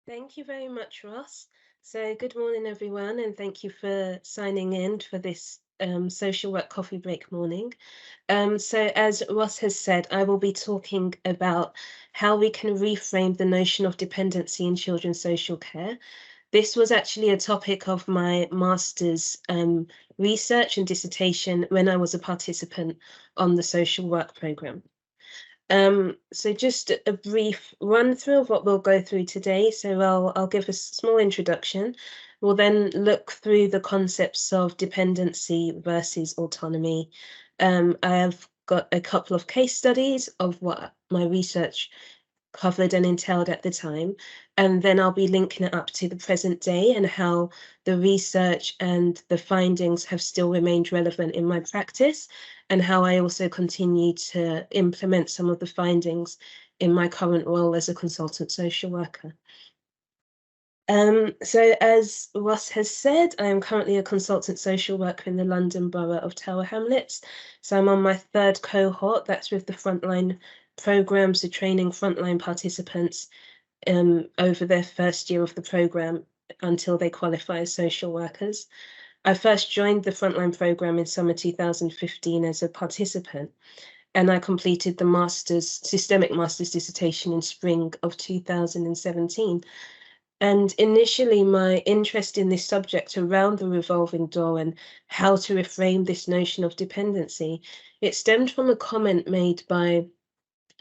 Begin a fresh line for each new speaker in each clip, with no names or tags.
Thank you very much, Ross. So, good morning, everyone, and thank you for signing in for this social work coffee break morning. So, as Ross has said, I will be talking about how we can reframe the notion of dependency in children's social care. This was actually a topic of my master's research and dissertation when I was a participant on the social work programme. So just a brief run through of what we'll go through today. So I'll give a small introduction. We'll then look through the concepts of dependency versus autonomy. I have got a couple of case studies of what my research covered and entailed at the time. And then I'll be linking it up to the present day and how the research and the findings have still remained relevant in my practice, and how I also continue to implement some of the findings in my current role as a consultant social worker. So as Ross has said, I am currently a consultant social worker in the London Borough of Tower Hamlets. So I'm on my third cohort, that's with the Frontline programme, so training frontline participants over their first year of the programme until they qualify as social workers. I first joined the Frontline programme in summer 2015 as a participant, and I completed the systemic master's dissertation in spring of 2017. And initially, my interest in this subject around the revolving door and how to reframe this notion of dependency, it stemmed from a comment made by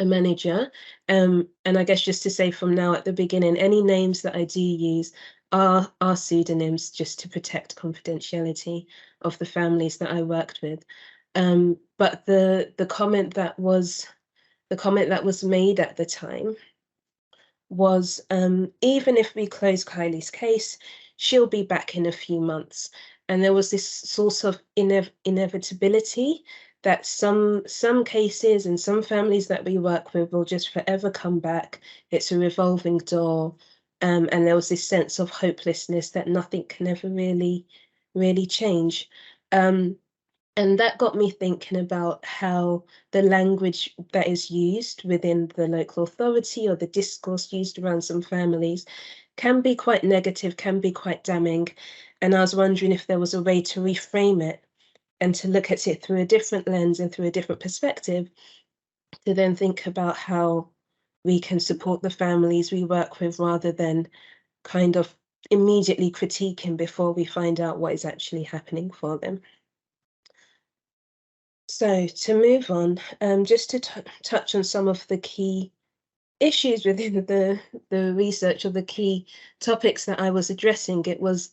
a manager. And I guess just to say from now at the beginning, any names that I do use are pseudonyms just to protect confidentiality of the families that I worked with. But the comment that was made at the time was, even if we close Kylie's case, she'll be back in a few months. And there was this source of inevitability that some cases and some families that we work with will just forever come back. It's a revolving door. And there was this sense of hopelessness that nothing can ever really change. Um, and that got me thinking about how the language that is used within the local authority or the discourse used around some families can be quite negative, can be quite damning. And I was wondering if there was a way to reframe it and to look at it through a different lens and through a different perspective, to then think about how we can support the families we work with rather than kind of immediately critiquing before we find out what is actually happening for them. So to move on, just to touch on some of the key issues within the research or the key topics that I was addressing, it was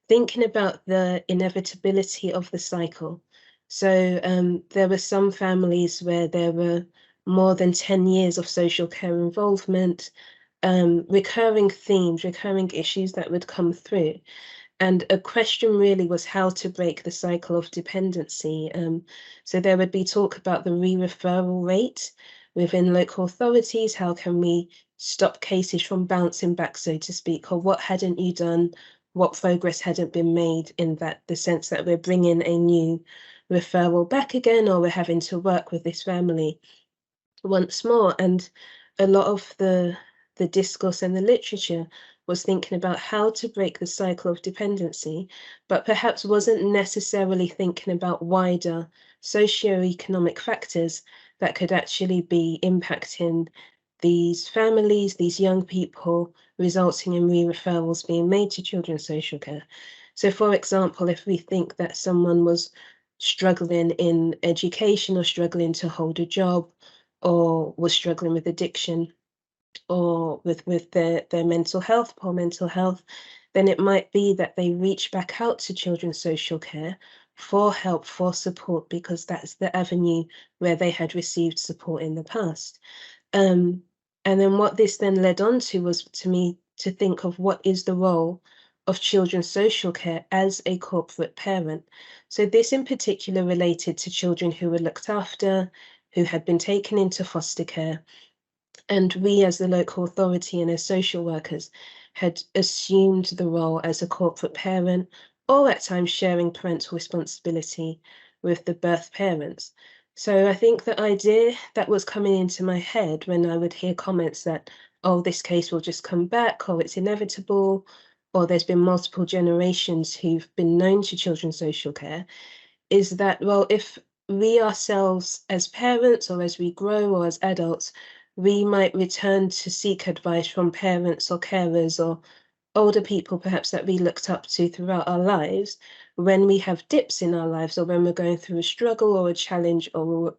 thinking about the inevitability of the cycle. So there were some families where there were more than 10 years of social care involvement, recurring themes, recurring issues that would come through. And a question really was how to break the cycle of dependency. So there would be talk about the re-referral rate within local authorities. How can we stop cases from bouncing back, so to speak, or what hadn't you done? What progress hadn't been made in that the sense that we're bringing a new referral back again, or we're having to work with this family once more. And a lot of the discourse and the literature was thinking about how to break the cycle of dependency, but perhaps wasn't necessarily thinking about wider socioeconomic factors that could actually be impacting these families, these young people, resulting in re-referrals being made to children's social care. So, for example, if we think that someone was struggling in education or struggling to hold a job or was struggling with addiction or with their mental health, poor mental health, then it might be that they reach back out to children's social care for help, for support, because that's the avenue where they had received support in the past. Um, and then what this then led on to was to me to think of what is the role of children's social care as a corporate parent. So this in particular related to children who were looked after, who had been taken into foster care, and we, as the local authority and as social workers, had assumed the role as a corporate parent or at times sharing parental responsibility with the birth parents. So I think the idea that was coming into my head when I would hear comments that oh, this case will just come back, or it's inevitable, or there's been multiple generations who've been known to children's social care, is that, well, if we ourselves as parents or as we grow or as adults, we might return to seek advice from parents or carers or older people perhaps that we looked up to throughout our lives when we have dips in our lives or when we're going through a struggle or a challenge or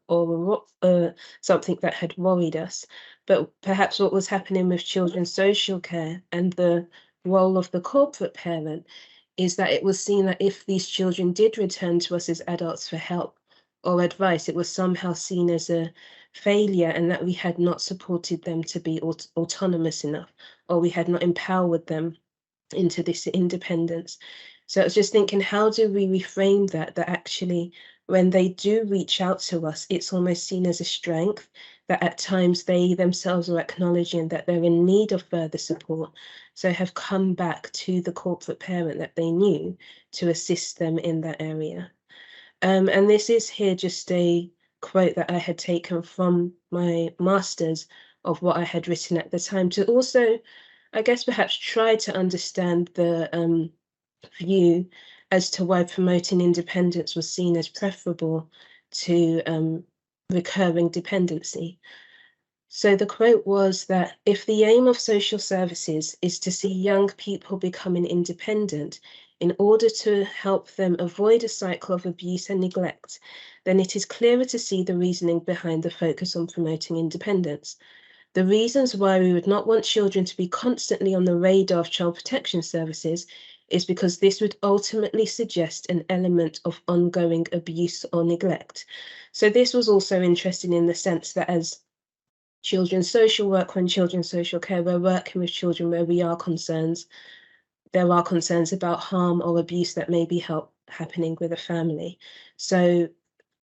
something that had worried us. But perhaps what was happening with children's social care and the role of the corporate parent is that it was seen that if these children did return to us as adults for help or advice, it was somehow seen as a failure and that we had not supported them to be autonomous enough or we had not empowered them into this independence. So I was just thinking, how do we reframe that? That actually, when they do reach out to us, it's almost seen as a strength, that at times they themselves are acknowledging that they're in need of further support. So have come back to the corporate parent that they knew to assist them in that area. And this is here just a quote that I had taken from my master's of what I had written at the time to also, I guess, perhaps try to understand the view as to why promoting independence was seen as preferable to recurring dependency. So the quote was that if the aim of social services is to see young people becoming independent in order to help them avoid a cycle of abuse and neglect, then it is clearer to see the reasoning behind the focus on promoting independence. The reasons why we would not want children to be constantly on the radar of child protection services is because this would ultimately suggest an element of ongoing abuse or neglect. So this was also interesting in the sense that as children's social work, when children's social care, we're working with children where there are concerns about harm or abuse that may be happening with a family. So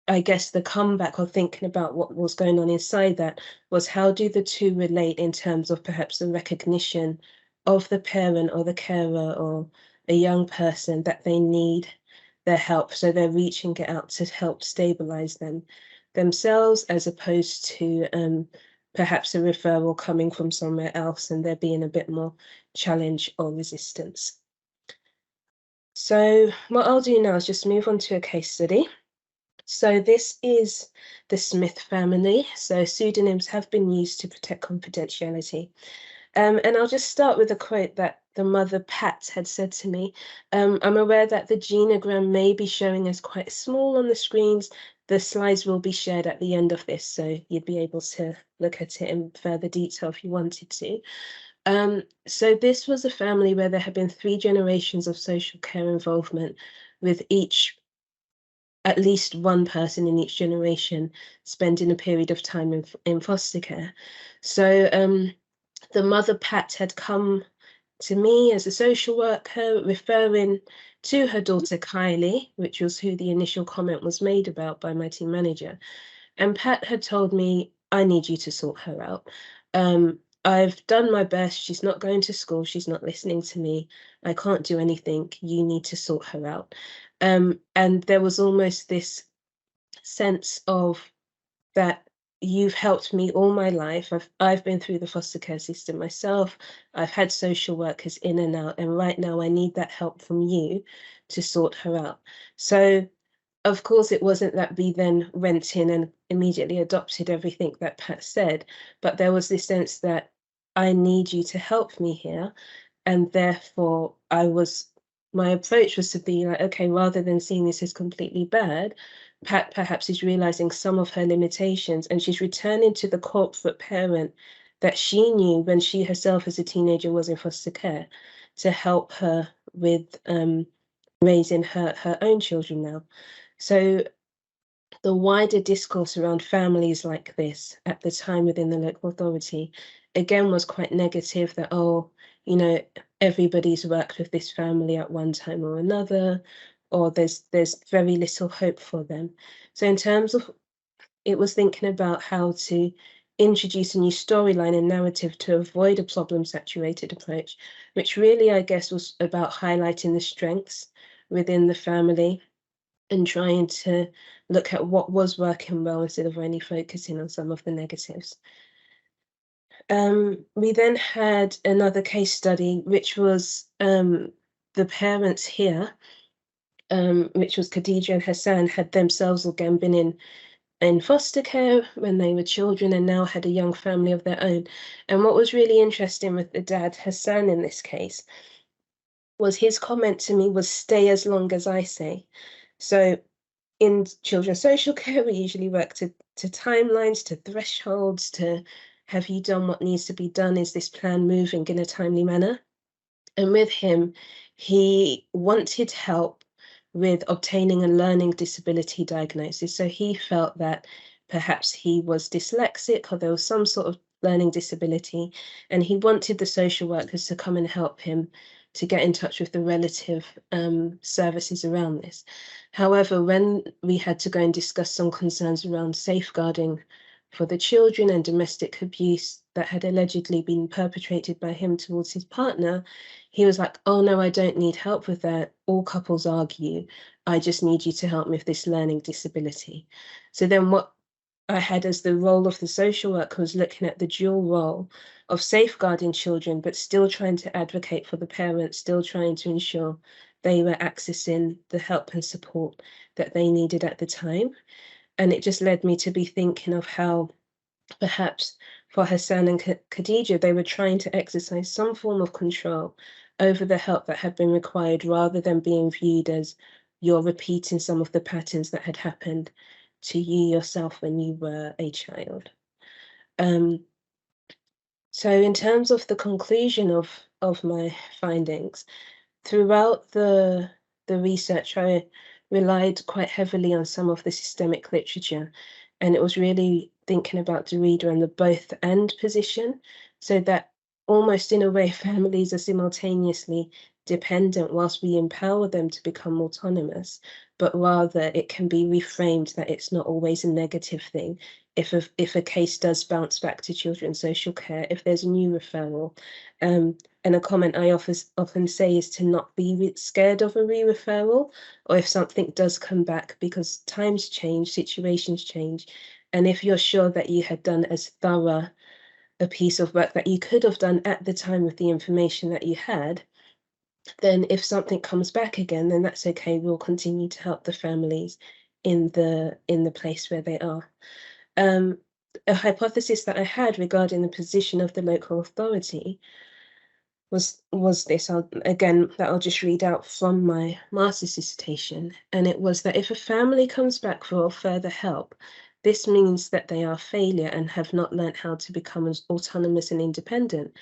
I guess the comeback or thinking about what was going on inside that was how do the two relate in terms of perhaps the recognition of the parent or the carer or a young person that they need their help. So they're reaching it out to help stabilize themselves as opposed to perhaps a referral coming from somewhere else and there being a bit more challenge or resistance. So what I'll do now is just move on to a case study. So this is the Smith family. So pseudonyms have been used to protect confidentiality. And I'll just start with a quote that the mother, Pat, had said to me. I'm aware that the genogram may be showing as quite small on the screens. The slides will be shared at the end of this, so you'd be able to look at it in further detail if you wanted to. So this was a family where there had been 3 generations of social care involvement, with each at least one person in each generation spending a period of time in foster care. So the mother, Pat, had come to me as a social worker, referring to her daughter, Kylie, which was who the initial comment was made about by my team manager. And Pat had told me, I need you to sort her out. I've done my best. She's not going to school. She's not listening to me. I can't do anything. You need to sort her out. And there was almost this sense of that you've helped me all my life. I've been through the foster care system myself. I've had social workers in and out, and right now I need that help from you to sort her out. So of course, it wasn't that we then went in and immediately adopted everything that Pat said, but there was this sense that I need you to help me here. And therefore, my approach was to be like, okay, rather than seeing this as completely bad, Pat perhaps is realizing some of her limitations and she's returning to the corporate parent that she knew when she herself as a teenager was in foster care to help her with raising her own children now. So the wider discourse around families like this at the time within the local authority, again, was quite negative that, oh, you know, everybody's worked with this family at one time or another, or there's very little hope for them. So in terms of it was thinking about how to introduce a new storyline and narrative to avoid a problem saturated approach, which really, I guess, was about highlighting the strengths within the family and trying to look at what was working well instead of only focusing on some of the negatives. We then had another case study, which was the parents here, which was Khadija and Hassan, had themselves again been in foster care when they were children and now had a young family of their own. And what was really interesting with the dad, Hassan, in this case, was his comment to me was, stay as long as I say. So in children's social care, we usually work to timelines, to thresholds, to have you done what needs to be done? Is this plan moving in a timely manner? And with him, he wanted help with obtaining a learning disability diagnosis. So he felt that perhaps he was dyslexic or there was some sort of learning disability, and he wanted the social workers to come and help him to get in touch with the relative services around this. However, when we had to go and discuss some concerns around safeguarding for the children and domestic abuse that had allegedly been perpetrated by him towards his partner, he was like, oh no, I don't need help with that. All couples argue. I just need you to help me with this learning disability. So then what I had as the role of the social worker was looking at the dual role of safeguarding children, but still trying to advocate for the parents, still trying to ensure they were accessing the help and support that they needed at the time. And it just led me to be thinking of how perhaps for Hassan and Khadija, they were trying to exercise some form of control over the help that had been required rather than being viewed as you're repeating some of the patterns that had happened to you yourself when you were a child. So in terms of the conclusion of my findings, throughout the research, I relied quite heavily on some of the systemic literature, and it was really thinking about the reader and the both and position, so that almost in a way families are simultaneously dependent whilst we empower them to become autonomous, but rather it can be reframed that it's not always a negative thing. If a case does bounce back to children's social care, if there's a new referral, and a comment I often say is to not be scared of a re-referral, or if something does come back, because times change, situations change, and if you're sure that you had done as thorough a piece of work that you could have done at the time with the information that you had, then if something comes back again, then that's okay. We'll continue to help the families in the place where they are. A hypothesis that I had regarding the position of the local authority was this. I'll just read out from my master's dissertation, and it was that if a family comes back for further help, this means that they are a failure and have not learnt how to become as autonomous and independent.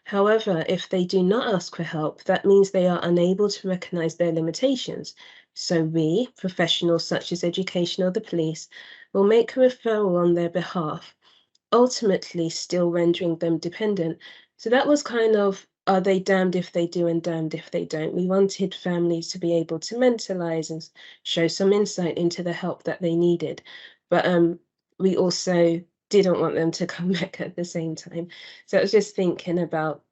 However, if they do not ask for help, that means they are unable to recognise their limitations. So we, professionals such as education or the police, will make a referral on their behalf, ultimately still rendering them dependent. So that was kind of, are they damned if they do and damned if they don't? We wanted families to be able to mentalize and show some insight into the help that they needed. But we also didn't want them to come back at the same time. So I was just thinking about,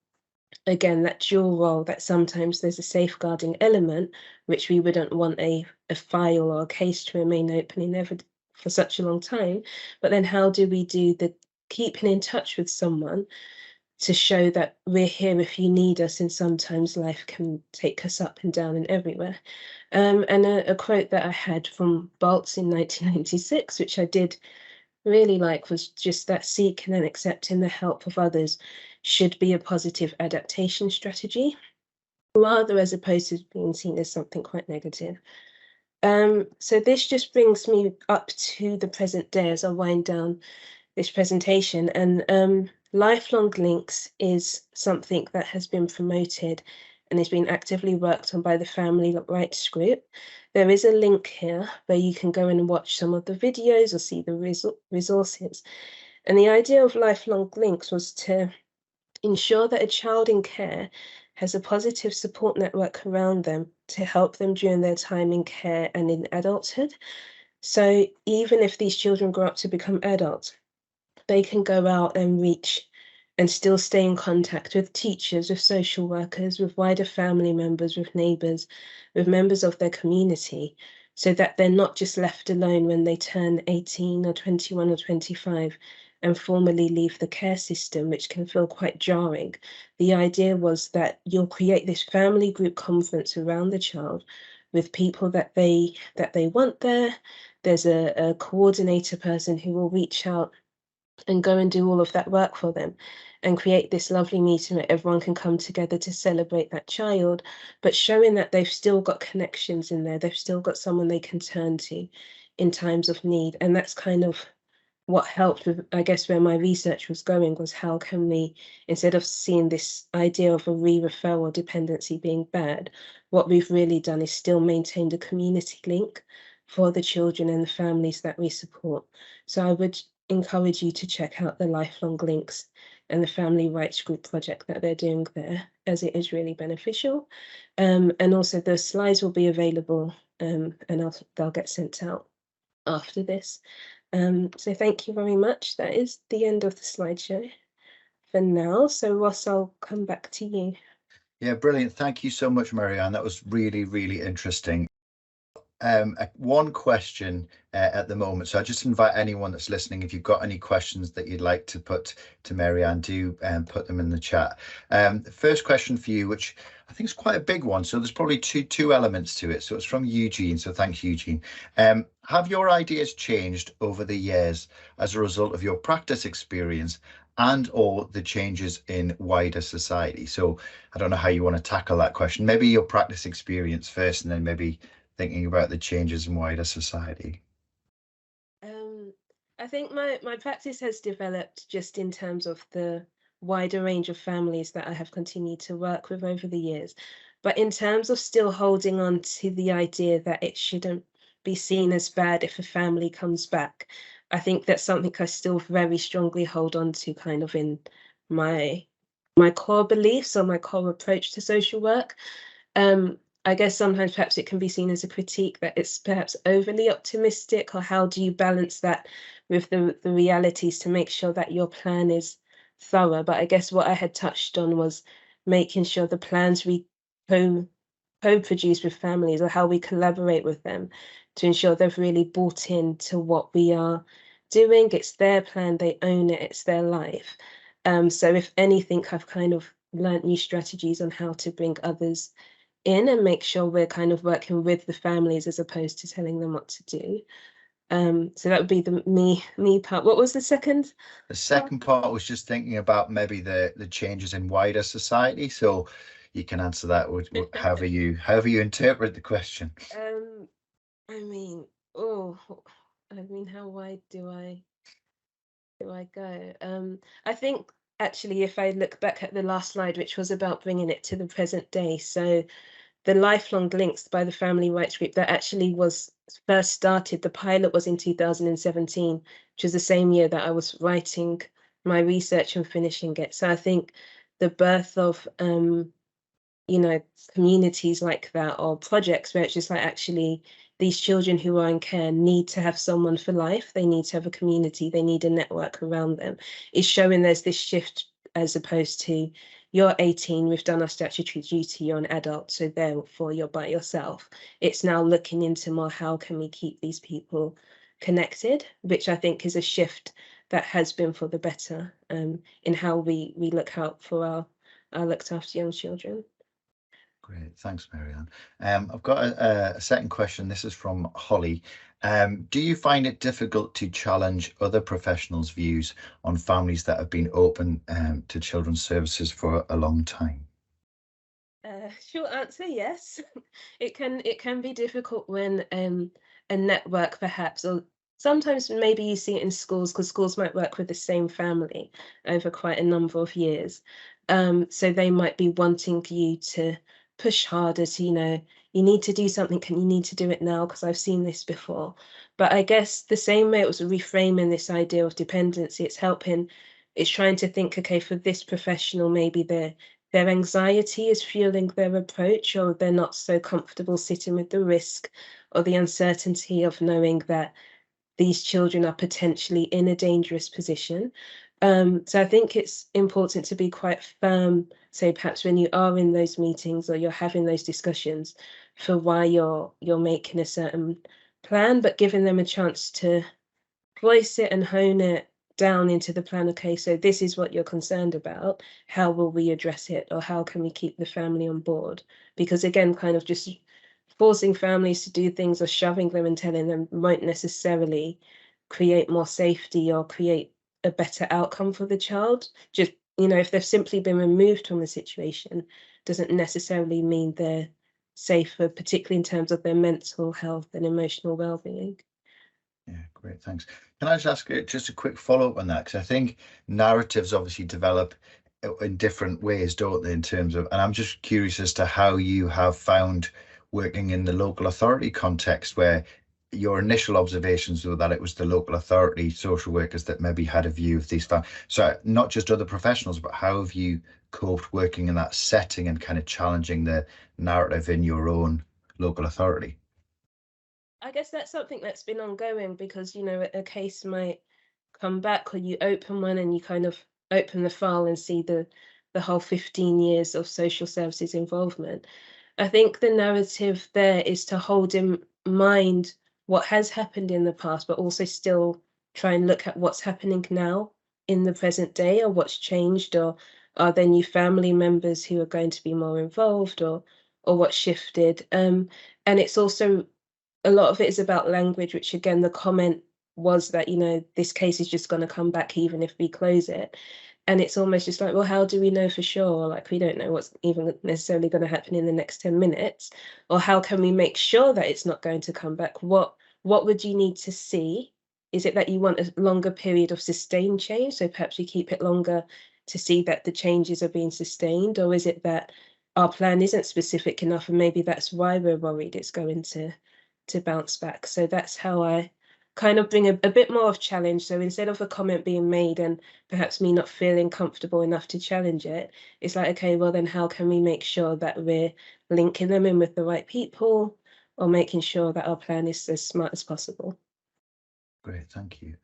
again, that dual role, that sometimes there's a safeguarding element, which we wouldn't want a file or a case to remain open and never for such a long time. But then how do we do the keeping in touch with someone to show that we're here if you need us, and sometimes life can take us up and down and everywhere. And a quote that I had from Baltz in 1996, which I did really like, was just that seeking and accepting the help of others should be a positive adaptation strategy, rather as opposed to being seen as something quite negative. So this just brings me up to the present day as I wind down this presentation. And lifelong links is something that has been promoted and has been actively worked on by the Family Rights Group. There is a link here where you can go and watch some of the videos or see the resources. And the idea of lifelong links was to ensure that a child in care has a positive support network around them to help them during their time in care and in adulthood. So even if these children grow up to become adults, they can go out and reach and still stay in contact with teachers, with social workers, with wider family members, with neighbours, with members of their community, so that they're not just left alone when they turn 18 or 21 or 25, and formally leave the care system, which can feel quite jarring. The idea was that you'll create this family group conference around the child with people that they want there. There's a coordinator person who will reach out and go and do all of that work for them and create this lovely meeting where everyone can come together to celebrate that child, but showing that they've still got connections in there, they've still got someone they can turn to in times of need. And that's kind of what helped with, I guess, where my research was going, was how can we, instead of seeing this idea of a re-referral dependency being bad, what we've really done is still maintain the community link for the children and the families that we support. So I would encourage you to check out the lifelong links and the family rights group project that they're doing there, as it is really beneficial. And also the slides will be available, and they'll get sent out after this. So thank you very much. That is the end of the slideshow for now. So Ross, I'll come back to you.
Yeah, brilliant. Thank you so much, Marianne. That was really, really interesting. One question at the moment. So I just invite anyone that's listening, if you've got any questions that you'd like to put to Marianne, do put them in the chat. The first question for you, which I think is quite a big one. So there's probably two elements to it. So it's from Eugene. So thanks, Eugene. Have your ideas changed over the years as a result of your practice experience and or the changes in wider society? So I don't know how you want to tackle that question. Maybe your practice experience first, and then maybe thinking about the changes in wider society.
I think my practice has developed just in terms of the wider range of families that I have continued to work with over the years. But in terms of still holding on to the idea that it shouldn't be seen as bad if a family comes back, I think that's something I still very strongly hold on to, kind of in my core beliefs or my core approach to social work. I guess sometimes perhaps it can be seen as a critique that it's perhaps overly optimistic, or how do you balance that with the realities to make sure that your plan is thorough? But I guess what I had touched on was making sure the plans we co-produce with families, or how we collaborate with them to ensure they've really bought into what we are doing. It's their plan, they own it, it's their life. So if anything, I've kind of learnt new strategies on how to bring others in and make sure we're kind of working with the families as opposed to telling them what to do. So that would be the me part. What was the second?
The second part was just thinking about maybe the changes in wider society. So you can answer that with however you interpret the question.
I mean, how wide do I go? I think actually, if I look back at the last slide, which was about bringing it to the present day, so the lifelong links by the family rights group that actually was first started, the pilot was in 2017, which was the same year that I was writing my research and finishing it. So I think the birth of communities like that, or projects where it's just like, actually these children who are in care need to have someone for life, they need to have a community, they need a network around them, is showing there's this shift, as opposed to you're 18, we've done our statutory duty, you're an adult, so therefore you're by yourself. It's now looking into more, how can we keep these people connected, which I think is a shift that has been for the better, in how we look out for our looked after young children.
Great, thanks, Marianne. I've got a second question. This is from Holly. Do you find it difficult to challenge other professionals' views on families that have been open to children's services for a long time?
Short answer, yes. It can be difficult when a network perhaps, or sometimes maybe you see it in schools, because schools might work with the same family over quite a number of years. So they might be wanting you to push harder to, you need to do something and you need to do it now because I've seen this before. But I guess the same way it was reframing this idea of dependency, it's trying to think, okay, for this professional, maybe their anxiety is fueling their approach, or they're not so comfortable sitting with the risk or the uncertainty of knowing that these children are potentially in a dangerous position. So I think it's important to be quite firm, say perhaps when you are in those meetings or you're having those discussions, for why you're making a certain plan, but giving them a chance to voice it and hone it down into the plan, okay, so this is what you're concerned about, how will we address it, or how can we keep the family on board? Because again, kind of just forcing families to do things or shoving them and telling them won't necessarily create more safety or create a better outcome for the child. Just, if they've simply been removed from the situation, doesn't necessarily mean they're safer, particularly in terms of their mental health and emotional well-being.
Yeah, great, thanks. Can I just ask just a quick follow-up on that? Because I think narratives obviously develop in different ways, don't they, in terms of, and I'm just curious as to how you have found working in the local authority context, where your initial observations were that it was the local authority social workers that maybe had a view of these families. So not just other professionals, but how have you coped working in that setting and kind of challenging the narrative in your own local authority?
I guess that's something that's been ongoing because, a case might come back or you open one and you kind of open the file and see the whole 15 years of social services involvement. I think the narrative there is to hold in mind what has happened in the past, but also still try and look at what's happening now in the present day, or what's changed, or are there new family members who are going to be more involved, or what shifted. And it's also a lot of it is about language, which again, the comment was that, this case is just going to come back even if we close it. And it's almost just like, well, how do we know for sure? Like, we don't know what's even necessarily going to happen in the next 10 minutes. Or how can we make sure that it's not going to come back? What would you need to see? Is it that you want a longer period of sustained change? So perhaps we keep it longer to see that the changes are being sustained? Or is it that our plan isn't specific enough and maybe that's why we're worried it's going to bounce back? So that's how I kind of bring a bit more of challenge. So instead of a comment being made and perhaps me not feeling comfortable enough to challenge it, it's like, okay, well then how can we make sure that we're linking them in with the right people, or making sure that our plan is as smart as possible?
Great, thank you.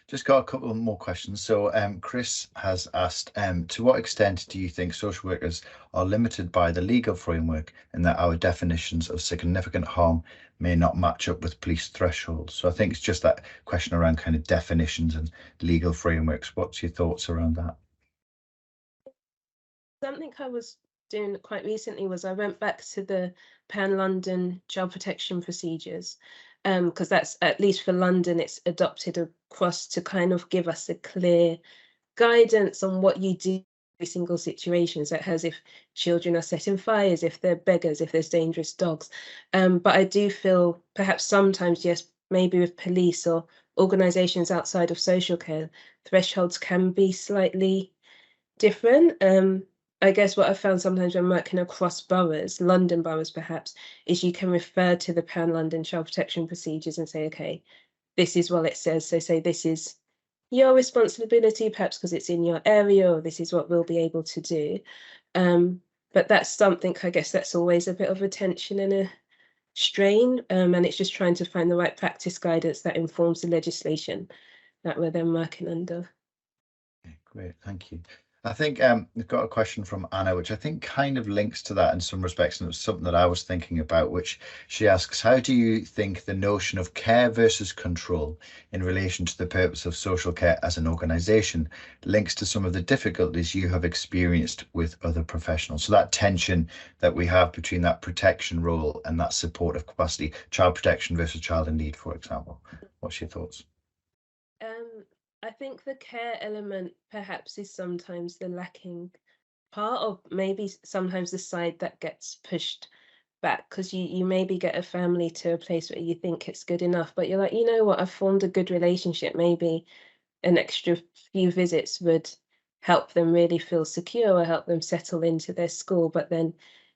Just got a couple more questions. So, Chris has asked, to what extent do you think social workers are limited by the legal framework and that our definitions of significant harm may not match up with police thresholds? So I think it's just that question around kind of definitions and legal frameworks. What's your thoughts around that?
Something I was doing quite recently was I went back to the Pan London child protection procedures, because that's, at least for London, it's adopted across to kind of give us a clear guidance on what you do in every single situation. So it has if children are setting fires, if they're beggars, if there's dangerous dogs. But I do feel perhaps sometimes, yes, maybe with police or organisations outside of social care, thresholds can be slightly different. I guess what I've found sometimes when working across boroughs, London boroughs perhaps, is you can refer to the Pan London child protection procedures and say, okay, this is what it says. So say this is your responsibility, perhaps because it's in your area, or this is what we'll be able to do. But that's something, I guess, that's always a bit of a tension and a strain. And it's just trying to find the right practice guidance that informs the legislation that we're then working under.
Okay, great, thank you. I think we've got a question from Anna, which I think kind of links to that in some respects, and it was something that I was thinking about, which she asks, how do you think the notion of care versus control in relation to the purpose of social care as an organisation links to some of the difficulties you have experienced with other professionals? So that tension that we have between that protection role and that supportive capacity, child protection versus child in need, for example. What's your thoughts?
Um, I think the care element perhaps is sometimes the lacking part, or maybe sometimes the side that gets pushed back, because you maybe get a family to a place where you think it's good enough, but you're like, you know what, I've formed a good relationship. Maybe an extra few visits would help them really feel secure or help them settle into their school. But then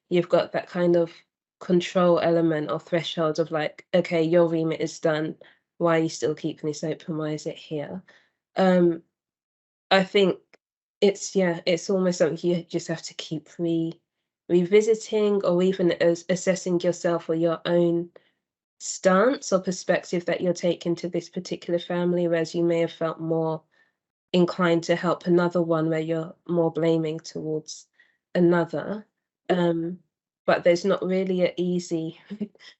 you've got that kind of control element or threshold of like, okay, your remit is done. Why are you still keeping this open? Why is it here? Um, I think it's almost something you just have to keep revisiting, or even as assessing yourself or your own stance or perspective that you're taking to this particular family, whereas you may have felt more inclined to help another one where you're more blaming towards another. Um, but there's not really a easy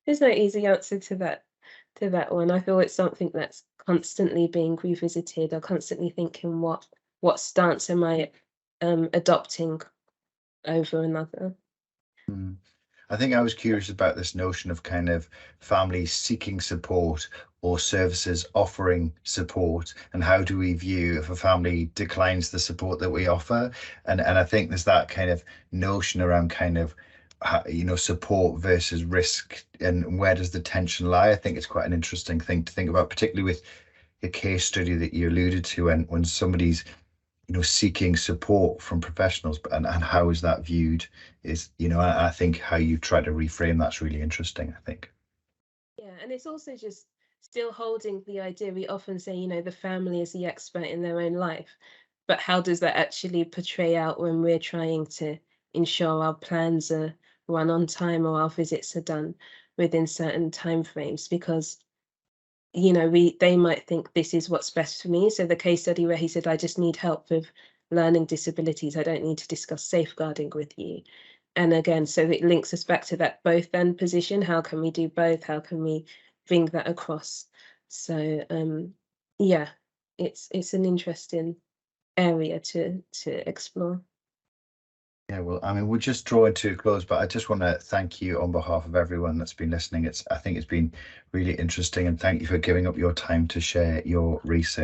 there's no easy answer to that. to that one. I feel it's something that's constantly being revisited. Or constantly thinking, what stance am I adopting over another?
Mm. I think I was curious about this notion of kind of families seeking support or services offering support, and how do we view if a family declines the support that we offer? And I think there's that kind of notion around kind of support versus risk, and where does the tension lie? I think it's quite an interesting thing to think about, particularly with the case study that you alluded to, and when somebody's seeking support from professionals, and how is that viewed is, I think how you try to reframe that's really interesting, I think.
Yeah, and it's also just still holding the idea. We often say, the family is the expert in their own life, but how does that actually portray out when we're trying to ensure our plans are run on time or our visits are done within certain timeframes? Because they might think this is what's best for me. So the case study where he said, I just need help with learning disabilities. I don't need to discuss safeguarding with you. And again, so it links us back to that both then position. How can we do both? How can we bring that across? So yeah, it's an interesting area to explore.
Yeah, well, I mean, we're just drawing to a close, but I just want to thank you on behalf of everyone that's been listening. I think it's been really interesting, and thank you for giving up your time to share your research.